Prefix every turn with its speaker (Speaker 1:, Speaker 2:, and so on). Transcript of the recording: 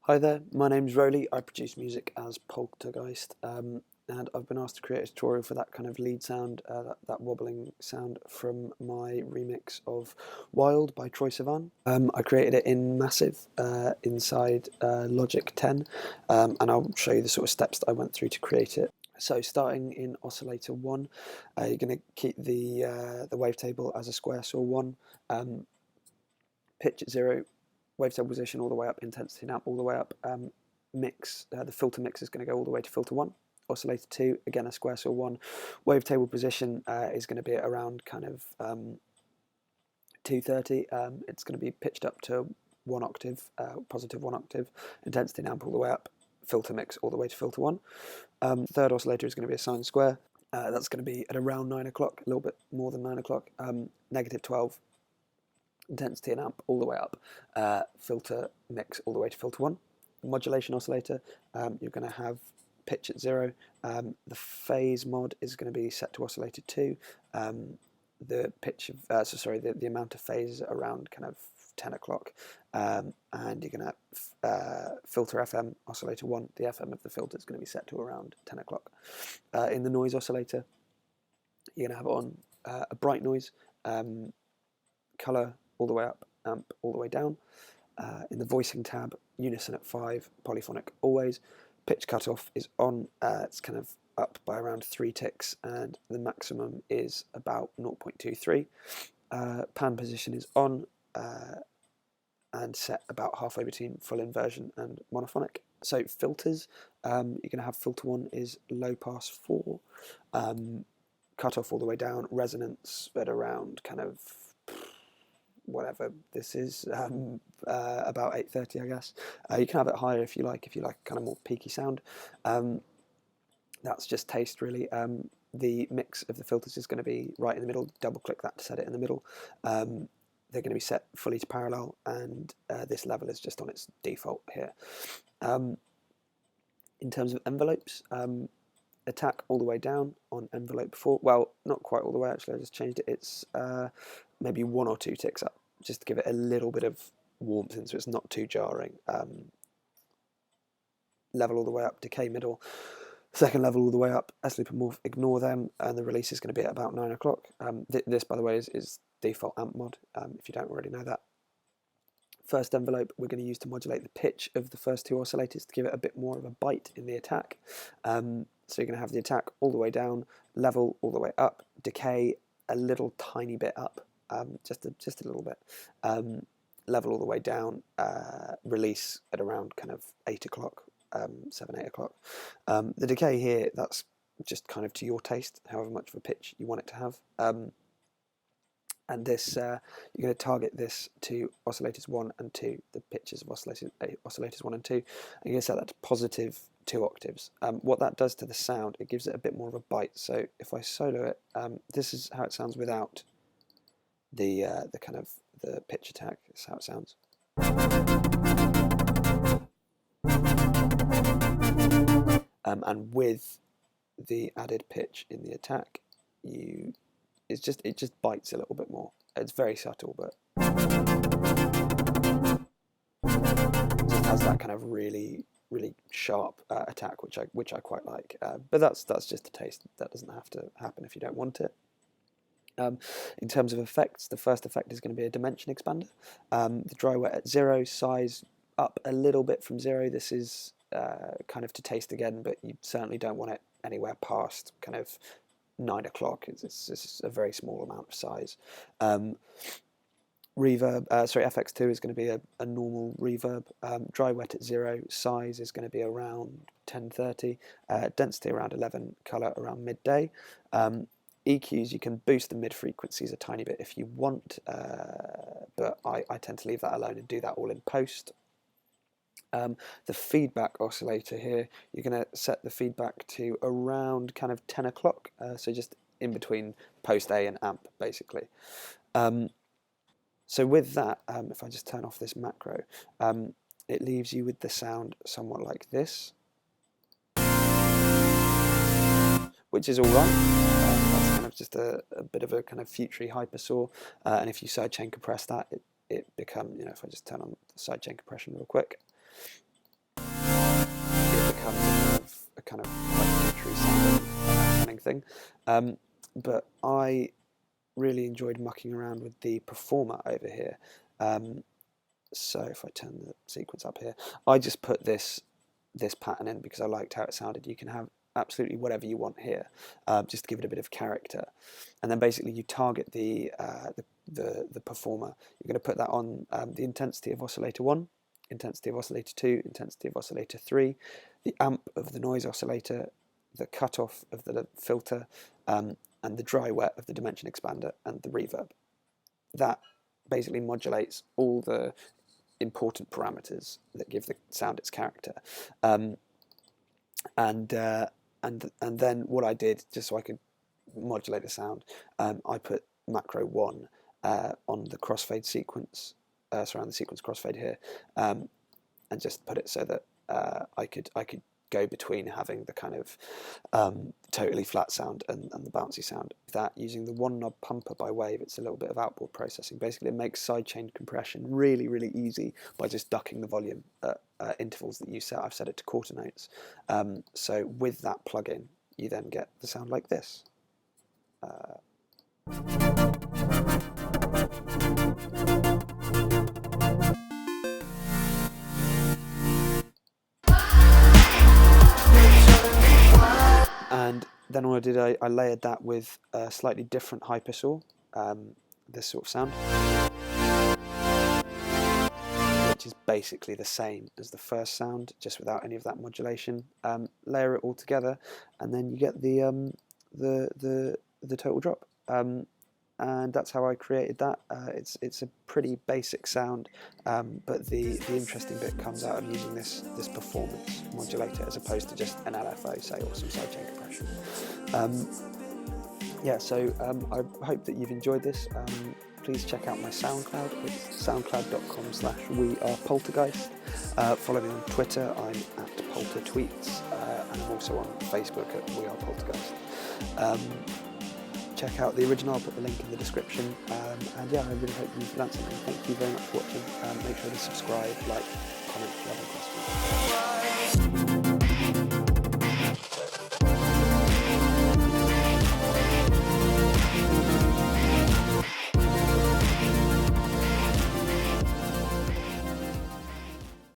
Speaker 1: Hi there, my name's Rolly. I produce music as Poltergeist, and I've been asked to create a tutorial for that kind of lead sound, that wobbling sound from my remix of Wild by Troye Sivan. I created it in Massive inside Logic 10, and I'll show you the sort of steps that I went through to create it. So starting in oscillator 1, you're going to keep the wavetable as a square saw 1, pitch at 0, wavetable position all the way up, intensity and amp all the way up, mix, the filter mix is going to go all the way to filter 1, oscillator 2, again a square saw 1, wavetable position is going to be around kind of 230, it's going to be pitched up to 1 octave, positive 1 octave, intensity and amp all the way up, filter mix all the way to filter 1. Third oscillator is going to be a sine square, that's going to be at around 9 o'clock, a little bit more than 9 o'clock, negative 12, intensity and amp all the way up, filter mix all the way to filter 1. Modulation oscillator, you're going to have pitch at 0, the phase mod is going to be set to oscillator 2, the pitch of, the amount of phase is around kind of 10 o'clock, and you're going to filter FM oscillator 1, the FM of the filter is going to be set to around 10 o'clock. In the noise oscillator, you're going to have on a bright noise, colour all the way up, amp all the way down. In the voicing tab, unison at 5, polyphonic always. Pitch cutoff is on, it's kind of up by around 3 ticks, and the maximum is about 0.23. Pan position is on and set about halfway between full inversion and monophonic. So filters, you're going to have filter 1 is low pass 4, cutoff all the way down, resonance at around kind of whatever this is, about 830, I guess. You can have it higher if you like kind of more peaky sound. That's just taste, really. The mix of the filters is going to be right in the middle. Double click that to set it in the middle. They're going to be set fully to parallel, and this level is just on its default here. In terms of envelopes, attack all the way down on envelope 4. Well, not quite all the way, actually, I just changed it. It's maybe 1 or 2 ticks up, just to give it a little bit of warmth in so it's not too jarring. Level all the way up, decay middle, second level all the way up, S-loop and morph, ignore them, and the release is going to be at about 9 o'clock. This, by the way, is default amp mod, if you don't already know that. First envelope we're going to use to modulate the pitch of the first 2 oscillators to give it a bit more of a bite in the attack. So you're going to have the attack all the way down, level all the way up, decay a little tiny bit up, just a little bit, level all the way down, release at around kind of 8 o'clock, 7, 8 o'clock. The decay here, that's just kind of to your taste, however much of a pitch you want it to have. And this, you're going to target this to oscillators 1 and 2, the pitches of oscillators 1 and 2, and you're going to set that to positive 2 octaves. What that does to the sound, it gives it a bit more of a bite. So if I solo it, this is how it sounds without the kind of the pitch attack. That's how it sounds. And with the added pitch in the attack, it just bites a little bit more. It's very subtle, but it just has that kind of really sharp attack, which I quite like. But that's just a taste. That doesn't have to happen if you don't want it. In terms of effects, the first effect is going to be a dimension expander. The dry wet at 0, size up a little bit from 0. This is kind of to taste again, but you certainly don't want it anywhere past kind of 9 o'clock. It's a very small amount of size. Reverb, FX2 is going to be a normal reverb. Dry wet at 0, size is going to be around 1030, density around 11, color around midday. EQs, you can boost the mid frequencies a tiny bit if you want, but I tend to leave that alone and do that all in post. The feedback oscillator here, you're going to set the feedback to around kind of 10 o'clock, so just in between post A and amp, basically. So with that, if I just turn off this macro, it leaves you with the sound somewhat like this, which is all right. That's kind of just a bit of a kind of futury hyper saw, and if you sidechain compress that, it become, if I just turn on the sidechain compression real quick, it becomes a kind of like glittery sounding thing. But I really enjoyed mucking around with the performer over here. So if I turn the sequence up here, I just put this pattern in because I liked how it sounded. You can have absolutely whatever you want here, just to give it a bit of character. And then basically you target the performer. You're going to put that on the intensity of oscillator 1, intensity of oscillator 2, intensity of oscillator 3, the amp of the noise oscillator, the cutoff of the filter, and the dry wet of the dimension expander and the reverb. That basically modulates all the important parameters that give the sound its character. And then what I did, just so I could modulate the sound, I put macro 1 on the crossfade sequence, surround the sequence crossfade here, and just put it so that I could go between having the kind of totally flat sound and the bouncy sound. That using the one knob pumper by Wave, it's a little bit of outboard processing. Basically, it makes sidechain compression really, really easy by just ducking the volume at intervals that you set. I've set it to quarter notes. So with that plugin, you then get the sound like this. And then what I did, I layered that with a slightly different hypersaw, this sort of sound, which is basically the same as the first sound, just without any of that modulation. Layer it all together, and then you get the total drop. And that's how I created that. It's a pretty basic sound, but the interesting bit comes out of using this performance modulator as opposed to just an LFO, say, or some sidechain compression. Yeah, so I hope that you've enjoyed this. Please check out my SoundCloud. It's soundcloud.com/wearepoltergeist. Follow me on Twitter. I'm at poltertweets, and I'm also on Facebook at wearepoltergeist. Check out the original, I'll put the link in the description, and yeah, I really hope you've learned something. Thank you very much for watching. Make sure to subscribe, like, comment if you have any questions.